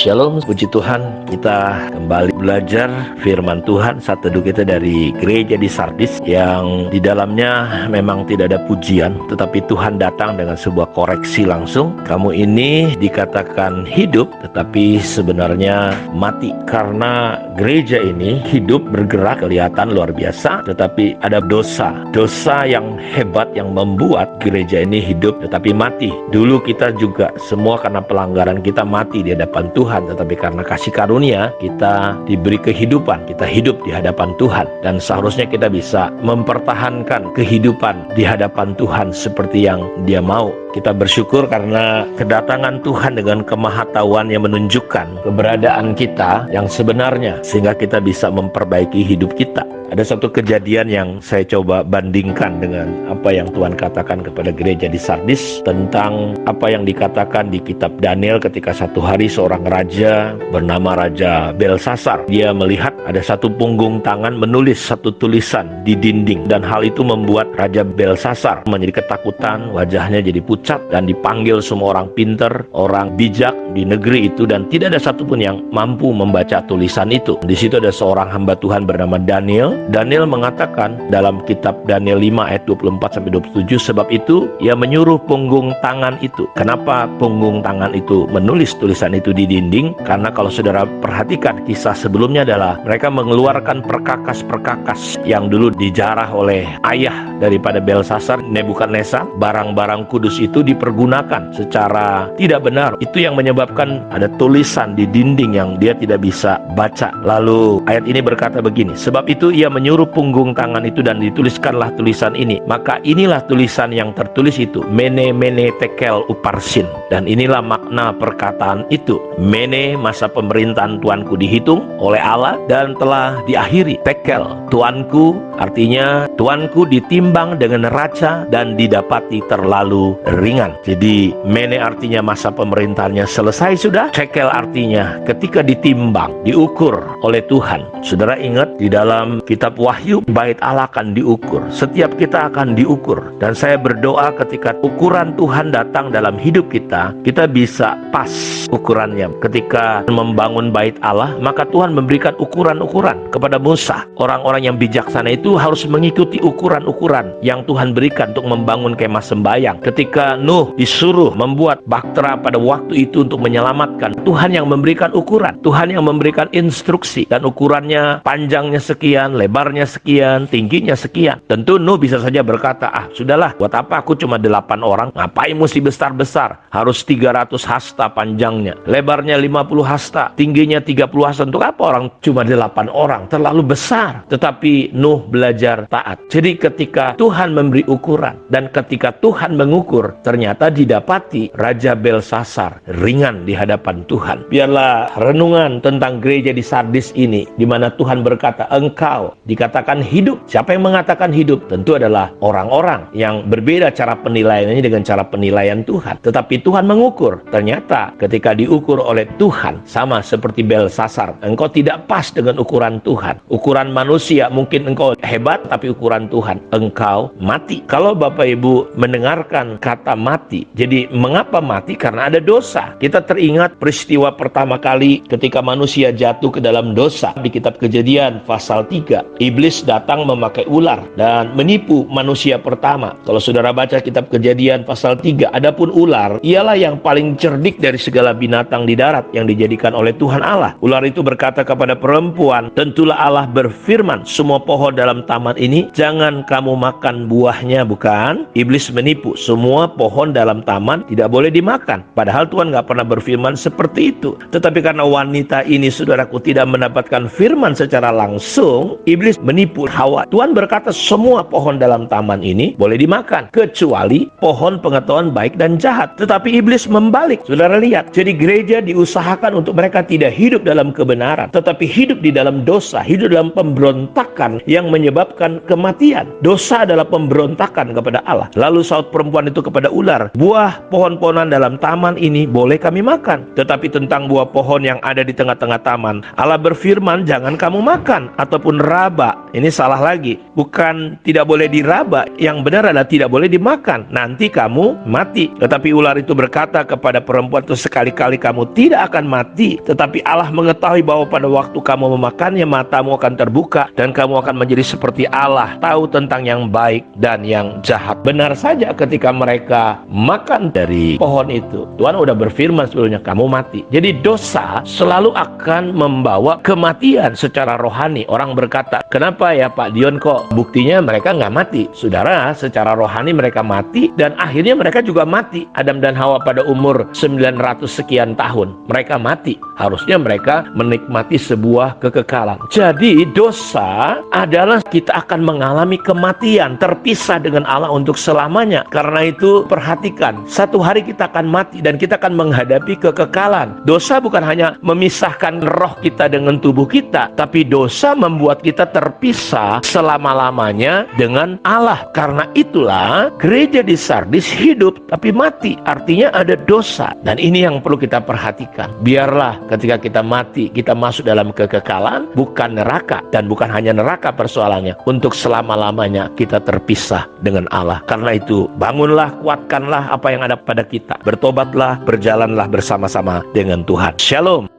Shalom, puji Tuhan, kita kembali belajar firman Tuhan. Saat teduh kita dari gereja di Sardis yang di dalamnya memang tidak ada pujian, tetapi Tuhan datang dengan sebuah koreksi langsung. Kamu ini dikatakan hidup, tetapi sebenarnya mati. Karena gereja ini hidup, bergerak, kelihatan luar biasa, tetapi ada dosa yang hebat yang membuat gereja ini hidup tetapi mati. Dulu kita juga semua karena pelanggaran kita mati di hadapan Tuhan, tetapi karena kasih karunia kita diberi kehidupan, kita hidup di hadapan Tuhan, dan seharusnya kita bisa mempertahankan kehidupan di hadapan Tuhan seperti yang Dia mau. Kita bersyukur karena kedatangan Tuhan dengan kemahatauan yang menunjukkan keberadaan kita yang sebenarnya, sehingga kita bisa memperbaiki hidup kita. Ada satu kejadian yang saya coba bandingkan dengan apa yang Tuhan katakan kepada gereja di Sardis tentang apa yang dikatakan di kitab Daniel ketika satu hari seorang raja bernama Raja Belsasar. Dia melihat ada satu punggung tangan menulis satu tulisan di dinding, dan hal itu membuat Raja Belsasar menjadi ketakutan, wajahnya jadi pucat, dan dipanggil semua orang pintar, orang bijak di negeri itu, dan tidak ada satupun yang mampu membaca tulisan itu. Di situ ada seorang hamba Tuhan bernama Daniel. Daniel mengatakan dalam kitab Daniel 5 ayat 24-27, sebab itu ia menyuruh punggung tangan itu. Kenapa punggung tangan itu menulis tulisan itu di dinding? Karena kalau saudara perhatikan kisah sebelumnya adalah mereka mengeluarkan perkakas-perkakas yang dulu dijarah oleh ayah daripada Belsasar, Nebukadnezar. Barang-barang kudus itu dipergunakan secara tidak benar. Itu yang menyebabkan ada tulisan di dinding yang dia tidak bisa baca. Lalu ayat ini berkata begini, sebab itu ia menyuruh punggung tangan itu dan dituliskanlah tulisan ini. Maka inilah tulisan yang tertulis itu, Mene Mene Tekel Uparsin. Dan inilah makna perkataan itu. Mene, masa pemerintahan Tuanku dihitung oleh Allah dan telah diakhiri. Tekel, Tuanku, artinya Tuanku ditimbang dengan neraca dan didapati terlalu ringan. Jadi Mene artinya masa pemerintahannya selesai sudah. Tekel artinya ketika ditimbang, diukur oleh Tuhan. Saudara ingat di dalam kitab Wahyu, bait Allah akan diukur. Setiap kita akan diukur. Dan saya berdoa ketika ukuran Tuhan datang dalam hidup kita, kita bisa pas ukurannya. Ketika membangun bait Allah, maka Tuhan memberikan ukuran-ukuran kepada Musa. Orang-orang yang bijaksana itu harus mengikuti ukuran-ukuran yang Tuhan berikan untuk membangun kemah sembahyang. Ketika Nuh disuruh membuat bahtera pada waktu itu untuk menyelamatkan, Tuhan yang memberikan ukuran, Tuhan yang memberikan instruksi, dan ukurannya panjangnya sekian, lebarnya sekian, tingginya sekian. Tentu Nuh bisa saja berkata, sudahlah, buat apa aku cuma 8 orang, ngapain mesti besar-besar, harus 300 hasta panjangnya, lebarnya 50 hasta, tingginya 30 hasta, untuk apa orang cuma 8 orang, terlalu besar. Tetapi Nuh belajar taat. Jadi ketika Tuhan memberi ukuran dan ketika Tuhan mengukur, ternyata didapati Raja Belsasar ringan di hadapan Tuhan. Biarlah renungan tentang gereja di Sardis ini, di mana Tuhan berkata, engkau dikatakan hidup. Siapa yang mengatakan hidup? Tentu adalah orang-orang yang berbeda cara penilaiannya dengan cara penilaian Tuhan. Tetapi Tuhan mengukur. Ternyata ketika diukur oleh Tuhan, sama seperti Belsasar, engkau tidak pas dengan ukuran Tuhan. Ukuran manusia mungkin engkau hebat, tapi ukuran Tuhan, engkau mati. Kalau Bapak Ibu mendengarkan kata mati, jadi mengapa mati? Karena ada dosa. Kita teringat peristiwa pertama kali ketika manusia jatuh ke dalam dosa di kitab Kejadian pasal 3. Iblis datang memakai ular dan menipu manusia pertama. Kalau saudara baca kitab Kejadian pasal 3, adapun ular ialah yang paling cerdik dari segala binatang di darat yang dijadikan oleh Tuhan Allah. Ular itu berkata kepada perempuan, tentulah Allah berfirman, semua pohon dalam taman ini jangan kamu makan buahnya, bukan? Iblis menipu, semua pohon dalam taman tidak boleh dimakan. Padahal Tuhan gak pernah berfirman seperti itu. Tetapi karena wanita ini, saudaraku, tidak mendapatkan firman secara langsung, iblis menipu Hawa. Tuhan berkata semua pohon dalam taman ini boleh dimakan, kecuali pohon pengetahuan baik dan jahat. Tetapi iblis membalik. Saudara lihat, jadi gereja diusahakan untuk mereka tidak hidup dalam kebenaran, tetapi hidup di dalam dosa, hidup dalam pemberontakan yang menyebabkan kematian. Dosa adalah pemberontakan kepada Allah. Lalu saut perempuan itu kepada ular, buah pohon-pohonan dalam taman ini boleh kami makan, tetapi tentang buah pohon yang ada di tengah-tengah taman, Allah berfirman, jangan kamu makan ataupun raba. Ini salah lagi, bukan tidak boleh diraba, yang benar adalah tidak boleh dimakan, nanti kamu mati. Tetapi ular itu itu berkata kepada perempuan itu, sekali-kali kamu tidak akan mati, tetapi Allah mengetahui bahwa pada waktu kamu memakannya, matamu akan terbuka dan kamu akan menjadi seperti Allah, tahu tentang yang baik dan yang jahat. Benar saja, ketika mereka makan dari pohon itu, Tuhan udah berfirman sebelumnya, kamu mati. Jadi dosa selalu akan membawa kematian secara rohani. Orang berkata, kenapa ya Pak Dion kok buktinya mereka nggak mati? Saudara, secara rohani mereka mati, dan akhirnya mereka juga mati. Adam dan Hawa pada umur 900 sekian tahun mereka mati. Harusnya mereka menikmati sebuah kekekalan. Jadi dosa adalah kita akan mengalami kematian, terpisah dengan Allah untuk selamanya. Karena itu perhatikan, satu hari kita akan mati dan kita akan menghadapi kekekalan. Dosa bukan hanya memisahkan roh kita dengan tubuh kita, tapi dosa membuat kita terpisah selama-lamanya dengan Allah. Karena itulah gereja di Sardis hidup tapi mati, artinya ada dosa. Dan ini yang perlu kita perhatikan. Biarlah ketika kita mati, kita masuk dalam kekekalan, bukan neraka. Dan bukan hanya neraka persoalannya, untuk selama-lamanya kita terpisah dengan Allah. Karena itu bangunlah, kuatkanlah apa yang ada pada kita, bertobatlah, berjalanlah bersama-sama dengan Tuhan. Shalom.